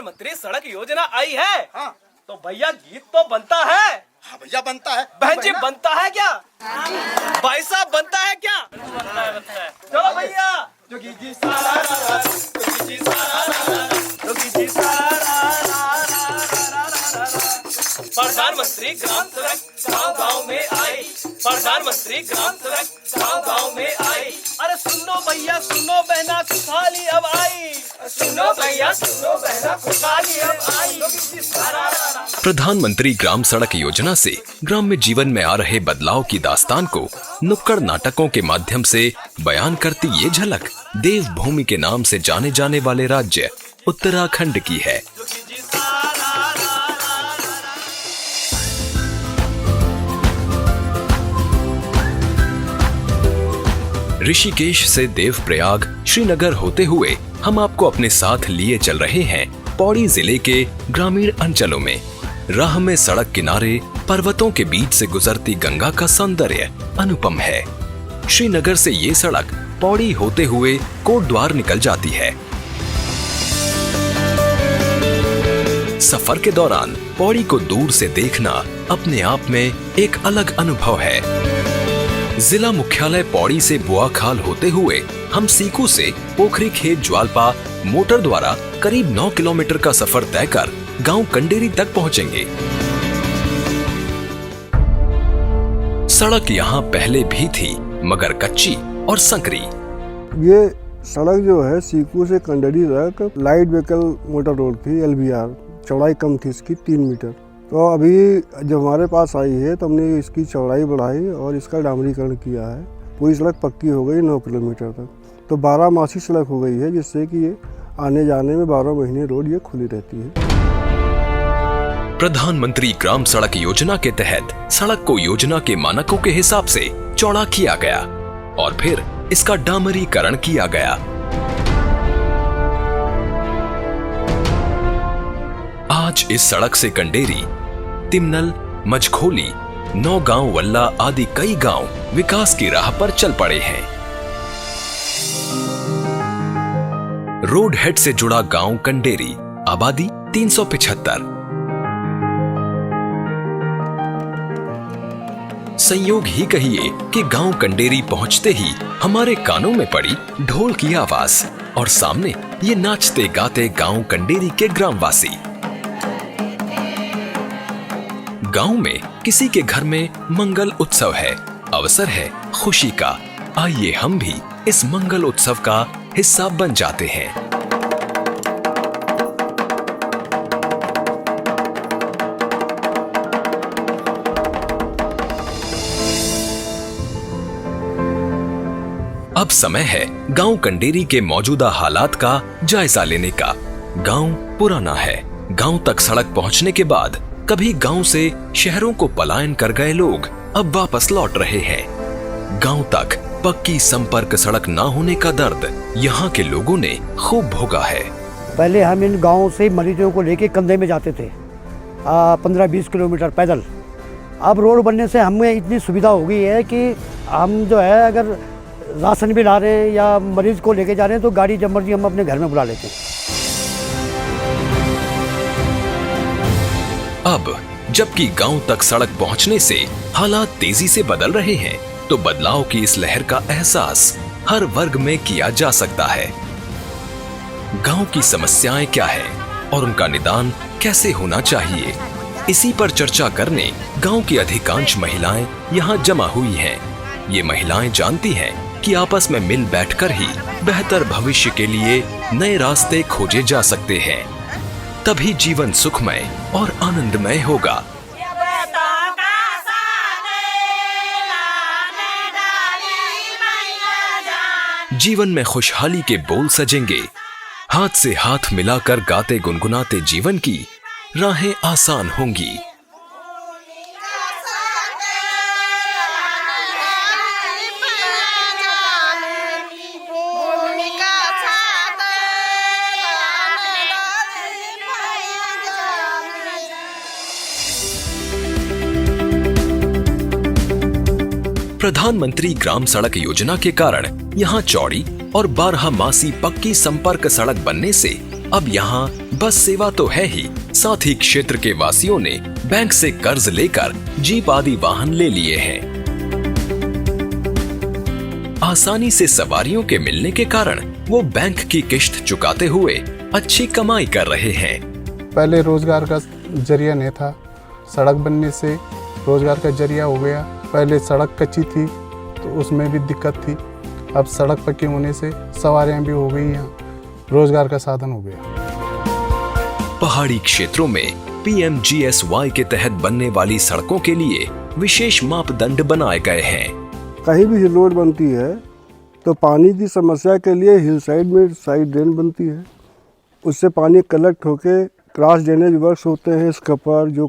प्रधानमंत्री सड़क योजना आई है। हाँ। तो भैया गीत तो बनता है। हाँ भैया बनता है। बहन जी बनता है क्या? भाई साहब बनता है क्या? बनता है। चलो भैया। जोगी जी सारा रा रा, जोगी जी सारा रा रा, जोगी जी सारा रा रा रा रा रा रा। प्रधानमंत्री ग्राम सड़क गाँव-गाँव में आई। प्रधानमंत्री ग्राम सड़क गाँव-गाँव में आई। अरे सुनो भैया सुनो बहना खुशहाली अब आई। सुनो भैया सुनो बहना खुशहाली अब आई। प्रधानमंत्री ग्राम सड़क योजना से ग्राम में जीवन में आ रहे बदलाव की दास्तान को नुक्कड़ नाटकों के माध्यम से बयान करती ये झलक देवभूमि के नाम से जाने जाने वाले राज्य उत्तराखंड की है। ऋषिकेश से देवप्रयाग श्रीनगर होते हुए हम आपको अपने साथ लिए चल रहे हैं पौड़ी जिले के ग्रामीण अंचलों में। राह में सड़क किनारे पर्वतों के बीच से गुजरती गंगा का सौंदर्य अनुपम है। श्रीनगर से ये सड़क पौड़ी होते हुए कोटद्वार निकल जाती है। सफर के दौरान पौड़ी को दूर से देखना अपने आप में एक अलग अनुभव है। जिला मुख्यालय पौड़ी से बुआखाल होते हुए हम सीकू से पोखरी खेत ज्वालपा मोटर द्वारा करीब 9 किलोमीटर का सफर तय कर गांव कंडेरी तक पहुंचेंगे। सड़क यहां पहले भी थी मगर कच्ची और संकरी। ये सड़क जो है सीकू से कंडेरी तक लाइट व्हीकल मोटर रोड थी LBR, चौड़ाई कम थी इसकी 3 मीटर। तो अभी जब हमारे पास आई है तो हमने इसकी चौड़ाई बढ़ाई और इसका डामरीकरण किया है। पूरी सड़क पक्की हो गई 9 किलोमीटर तक। तो 12 मासी सड़क हो गई है जिससे कि ये आने जाने में 12 महीने रोड ये खुली रहती है। प्रधानमंत्री ग्राम सड़क योजना के तहत सड़क को योजना के मानकों के हिसाब से चौड़ा किया गया और फिर इसका डामरीकरण किया गया। आज इस सड़क से कंडेरी, तिमनल, मझखोली, नौगांव, वल्ला आदि कई गांव विकास की राह पर चल पड़े हैं। रोड हेड से जुड़ा गांव कंडेरी, आबादी 375। संयोग ही कहिए कि गांव कंडेरी पहुंचते ही हमारे कानों में पड़ी ढोल की आवाज और सामने ये नाचते गाते गांव कंडेरी के ग्रामवासी। गांव में किसी के घर में मंगल उत्सव है, अवसर है खुशी का। आइए हम भी इस मंगल उत्सव का हिस्सा बन जाते हैं। अब समय है गांव कंडेरी के मौजूदा हालात का जायजा लेने का। गांव पुराना है। गांव तक सड़क पहुंचने के बाद कभी गांव से शहरों को पलायन कर गए लोग अब वापस लौट रहे हैं। गांव तक पक्की संपर्क सड़क ना होने का दर्द यहाँ के लोगों ने खूब भोगा है। पहले हम इन गांवों से मरीजों को लेके कंधे में जाते थे 15-20 किलोमीटर पैदल। अब रोड बनने से हमें इतनी सुविधा हो गई है कि हम जो है अगर राशन भी ला रहे हैं या मरीज को लेके जा रहे हैं तो गाड़ी जब मर्जी हम अपने घर में बुला लेते हैं। अब जबकि गांव तक सड़क पहुंचने से हालात तेजी से बदल रहे हैं तो बदलाव की इस लहर का एहसास हर वर्ग में किया जा सकता है। गांव की समस्याएं क्या हैं और उनका निदान कैसे होना चाहिए, इसी पर चर्चा करने गांव की अधिकांश महिलाएं यहां जमा हुई हैं। ये महिलाएं जानती हैं कि आपस में मिल बैठकर ही बेहतर भविष्य के लिए नए रास्ते खोजे जा सकते हैं, तभी जीवन सुखमय और आनंदमय होगा। जीवन में खुशहाली के बोल सजेंगे। हाथ से हाथ मिलाकर गाते गुनगुनाते जीवन की राहें आसान होंगी। प्रधानमंत्री ग्राम सड़क योजना के कारण यहाँ चौड़ी और 12 मासी पक्की संपर्क सड़क बनने से अब यहाँ बस सेवा तो है ही, साथ ही क्षेत्र के वासियों ने बैंक से कर्ज लेकर जीप आदि वाहन ले लिए हैं। आसानी से सवारियों के मिलने के कारण वो बैंक की किश्त चुकाते हुए अच्छी कमाई कर रहे हैं। पहले रोजगार का जरिया नहीं था, सड़क बनने से रोजगार का जरिया हो गया। पहले सड़क कच्ची थी तो उसमें भी दिक्कत थी, अब सड़क पक्की होने से सवारियां भी हो गई, यहाँ रोजगार का साधन हो गया। पहाड़ी क्षेत्रों में PMGSY के तहत बनने वाली सड़कों के लिए विशेष मापदंड बनाए गए हैं। कहीं भी हिल रोड बनती है तो पानी की समस्या के लिए हिल साइड में साइड ड्रेन बनती है, उससे पानी कलेक्ट होके क्रॉस ड्रेनेज वर्क्स होते हैं, स्कपर जो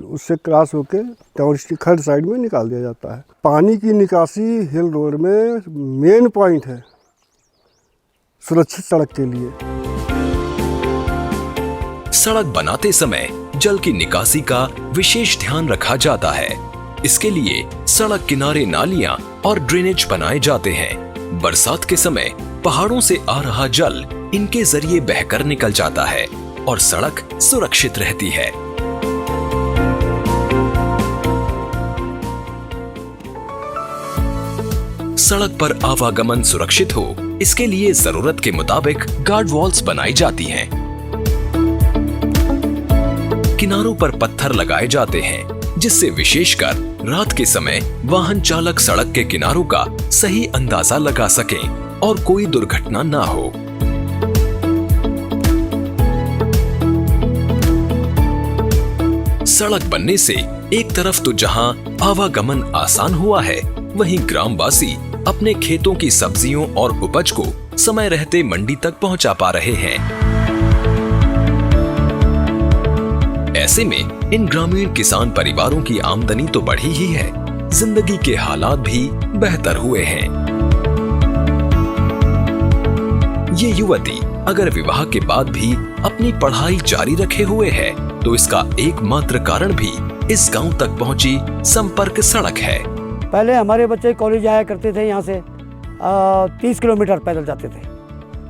उससे क्रॉस होके टाउन खड़ साइड में निकाल दिया जाता है। पानी की निकासी हिल रोड में मेन पॉइंट है सुरक्षित सड़क के लिए। सड़क बनाते समय जल की निकासी का विशेष ध्यान रखा जाता है। इसके लिए सड़क किनारे नालियां और ड्रेनेज बनाए जाते हैं। बरसात के समय पहाड़ों से आ रहा जल इनके जरिए बहकर निकल जाता है और सड़क सुरक्षित रहती है। सड़क पर आवागमन सुरक्षित हो, इसके लिए जरूरत के मुताबिक गार्ड वॉल्स बनाई जाती हैं। किनारों पर पत्थर लगाए जाते हैं, जिससे विशेषकर रात के समय वाहन चालक सड़क के किनारों का सही अंदाजा लगा सकें और कोई दुर्घटना ना हो। सड़क बनने से एक तरफ तो जहां आवागमन आसान हुआ है, वहीं ग्रामवासी अपने खेतों की सब्जियों और उपज को समय रहते मंडी तक पहुंचा पा रहे हैं। ऐसे में इन ग्रामीण किसान परिवारों की आमदनी तो बढ़ी ही है, जिंदगी के हालात भी बेहतर हुए हैं। ये युवती अगर विवाह के बाद भी अपनी पढ़ाई जारी रखे हुए है, तो इसका एकमात्र कारण भी इस गांव तक पहुंची संपर्क सड़क है। पहले हमारे बच्चे कॉलेज आया करते थे, यहाँ से 30 किलोमीटर पैदल जाते थे,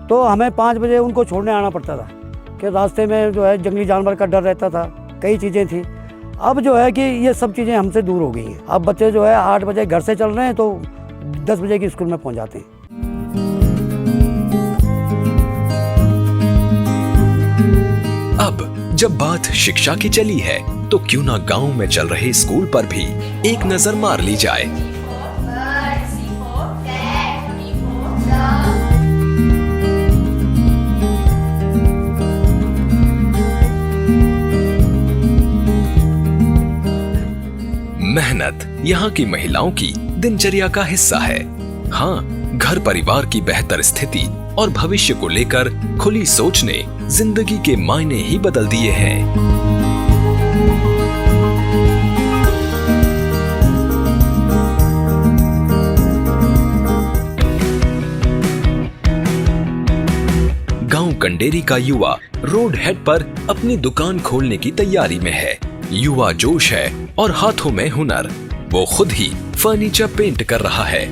तो हमें 5 बजे उनको छोड़ने आना पड़ता था कि रास्ते में जो है जंगली जानवर का डर रहता था, कई चीज़ें थी। अब जो है कि ये सब चीज़ें हमसे दूर हो गई हैं। अब बच्चे जो है 8 बजे घर से चल रहे हैं तो 10 बजे की स्कूल में पहुँच जाते हैं। अब जब बात शिक्षा की चली है, तो क्यों ना गांव में चल रहे स्कूल पर भी एक नजर मार ली जाए। मेहनत यहाँ की महिलाओं की दिनचर्या का हिस्सा है। हाँ, घर परिवार की बेहतर स्थिति और भविष्य को लेकर खुली सोच ने जिंदगी के मायने ही बदल दिए हैं। गांव कंडेरी का युवा रोड हेड पर अपनी दुकान खोलने की तैयारी में है। युवा जोश है और हाथों में हुनर। वो खुद ही फर्नीचर पेंट कर रहा है।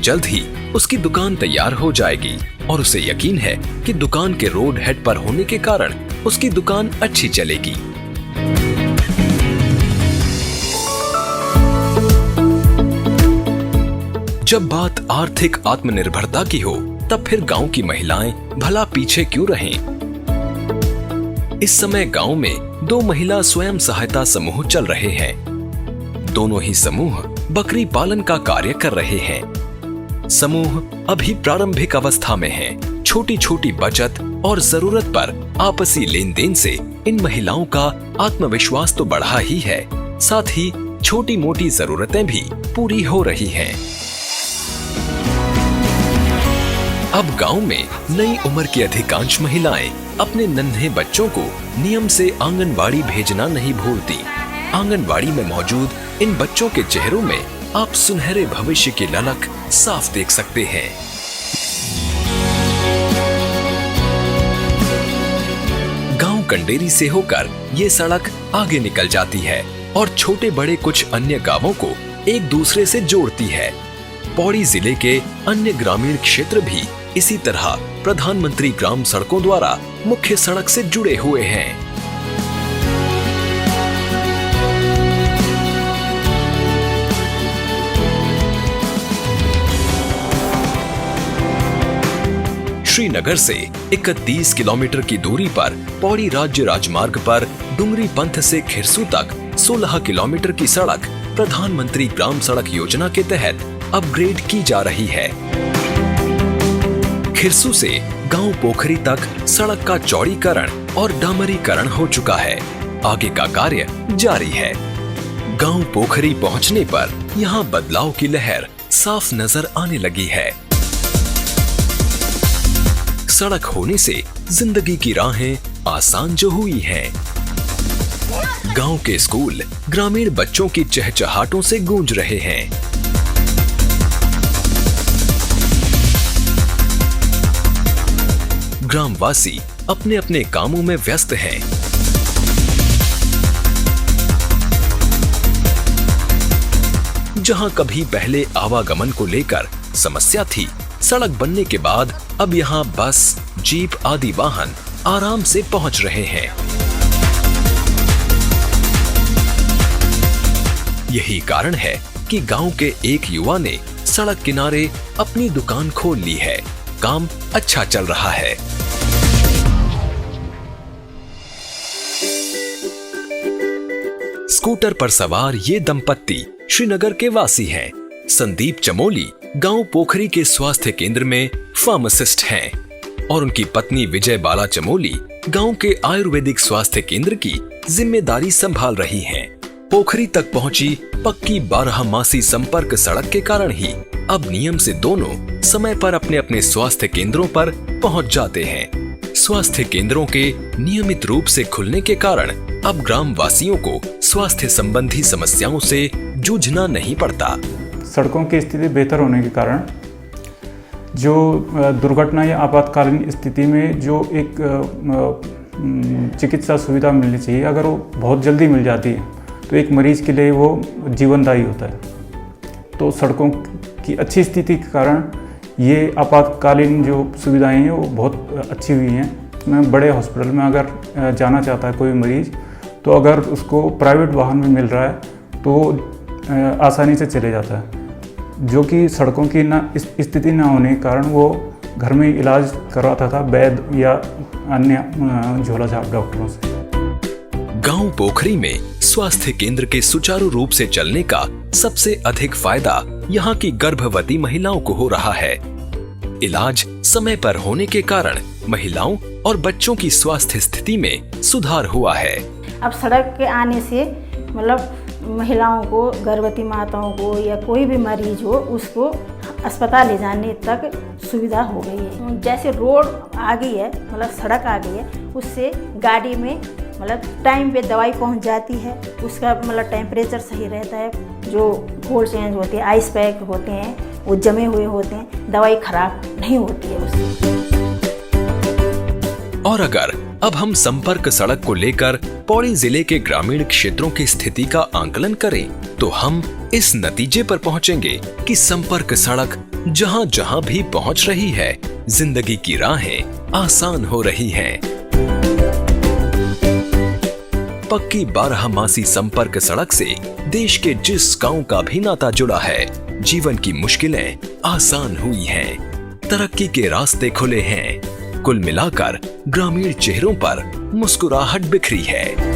जल्द ही उसकी दुकान तैयार हो जाएगी और उसे यकीन है कि दुकान के रोड हेड पर होने के कारण उसकी दुकान अच्छी चलेगी। जब बात आर्थिक आत्मनिर्भरता की हो, तब फिर गांव की महिलाएं भला पीछे क्यों रहें? इस समय गांव में 2 महिला स्वयं सहायता समूह चल रहे हैं। दोनों ही समूह बकरी पालन का कार्य कर रहे हैं। समूह अभी प्रारंभिक अवस्था में हैं। छोटी छोटी बचत और जरूरत पर आपसी लेन देन से इन महिलाओं का आत्मविश्वास तो बढ़ा ही है, साथ ही छोटी मोटी जरूरतें भी पूरी हो रही हैं। अब गांव में नई उम्र की अधिकांश महिलाएं अपने नन्हे बच्चों को नियम से आंगनबाड़ी भेजना नहीं भूलती। आंगनबाड़ी में मौजूद इन बच्चों के चेहरों में आप सुनहरे भविष्य की ललक साफ देख सकते हैं। गांव कंडेरी से होकर ये सड़क आगे निकल जाती है और छोटे बड़े कुछ अन्य गांवों को एक दूसरे से जोड़ती है। पौड़ी जिले के अन्य ग्रामीण क्षेत्र भी इसी तरह प्रधानमंत्री ग्राम सड़कों द्वारा मुख्य सड़क से जुड़े हुए हैं। श्रीनगर से 31 किलोमीटर की दूरी पर पौड़ी राज्य राजमार्ग पर डुंगरी पंथ से खिरसू तक 16 किलोमीटर की सड़क प्रधानमंत्री ग्राम सड़क योजना के तहत अपग्रेड की जा रही है। खिरसू से गांव पोखरी तक सड़क का चौड़ीकरण और डामरीकरण हो चुका है। आगे का कार्य जारी है। गांव पोखरी पहुंचने पर यहां बदलाव की लहर साफ नजर आने लगी है। सड़क होने से जिंदगी की राहें आसान जो हुई हैं। गांव के स्कूल ग्रामीण बच्चों की चहचहाटों से गूंज रहे हैं। ग्रामवासी अपने अपने कामों में व्यस्त हैं। जहां कभी पहले आवागमन को लेकर समस्या थी, सड़क बनने के बाद अब यहां बस, जीप आदि वाहन आराम से पहुंच रहे हैं। यही कारण है कि गांव के एक युवा ने सड़क किनारे अपनी दुकान खोल ली है। काम अच्छा चल रहा है। स्कूटर पर सवार ये दंपत्ति श्रीनगर के वासी हैं। संदीप चमोली गांव पोखरी के स्वास्थ्य केंद्र में फार्मासिस्ट हैं और उनकी पत्नी विजय बाला चमोली गांव के आयुर्वेदिक स्वास्थ्य केंद्र की जिम्मेदारी संभाल रही हैं। पोखरी तक पहुंची पक्की 12 मासी संपर्क सड़क के कारण ही अब नियम से दोनों समय पर अपने अपने स्वास्थ्य केंद्रों पर पहुंच जाते हैं। स्वास्थ्य केंद्रों के नियमित रूप से खुलने के कारण अब ग्राम वासियों को स्वास्थ्य संबंधी समस्याओं से जूझना नहीं पड़ता। सड़कों की स्थिति बेहतर होने के कारण जो दुर्घटना या आपातकालीन स्थिति में जो एक चिकित्सा सुविधा मिलनी चाहिए, अगर वो बहुत जल्दी मिल जाती है तो एक मरीज के लिए वो जीवनदायी होता है। तो सड़कों की अच्छी स्थिति के कारण ये आपातकालीन जो सुविधाएं हैं वो बहुत अच्छी हुई हैं। बड़े हॉस्पिटल में अगर जाना चाहता है कोई मरीज, तो अगर उसको प्राइवेट वाहन में मिल रहा है तो आसानी से चले जाता है, जो कि सड़कों की स्थिति न होने के कारण वो घर में इलाज करवाता था वैद्य या अन्य झोलाछाप डॉक्टरों से। गांव पोखरी में स्वास्थ्य केंद्र के सुचारू रूप से चलने का सबसे अधिक फायदा यहां की गर्भवती महिलाओं को हो रहा है। इलाज समय पर होने के कारण महिलाओं और बच्चों की स्वास्थ्य स्थिति में सुधार हुआ है। अब सड़क के आने से मतलब महिलाओं को, गर्भवती माताओं को या कोई भी मरीज हो उसको अस्पताल ले जाने तक सुविधा हो गई है। जैसे रोड आ गई है, मतलब सड़क आ गई है, उससे गाड़ी में मतलब टाइम पे दवाई पहुंच जाती है। उसका मतलब टेम्परेचर सही रहता है। जो कोल्ड चेंज होते हैं, आइस पैक होते हैं, वो जमे हुए होते हैं, दवाई खराब नहीं होती है उससे। और अगर अब हम संपर्क सड़क को लेकर पौड़ी जिले के ग्रामीण क्षेत्रों की स्थिति का आंकलन करें, तो हम इस नतीजे पर पहुंचेंगे कि संपर्क सड़क जहां जहां भी पहुंच रही है, जिंदगी की राहें आसान हो रही हैं। पक्की 12 मासी संपर्क सड़क से देश के जिस गांव का भी नाता जुड़ा है, जीवन की मुश्किलें आसान हुई हैं, तरक्की के रास्ते खुले हैं। कुल मिलाकर ग्रामीण चेहरों पर मुस्कुराहट बिखरी है।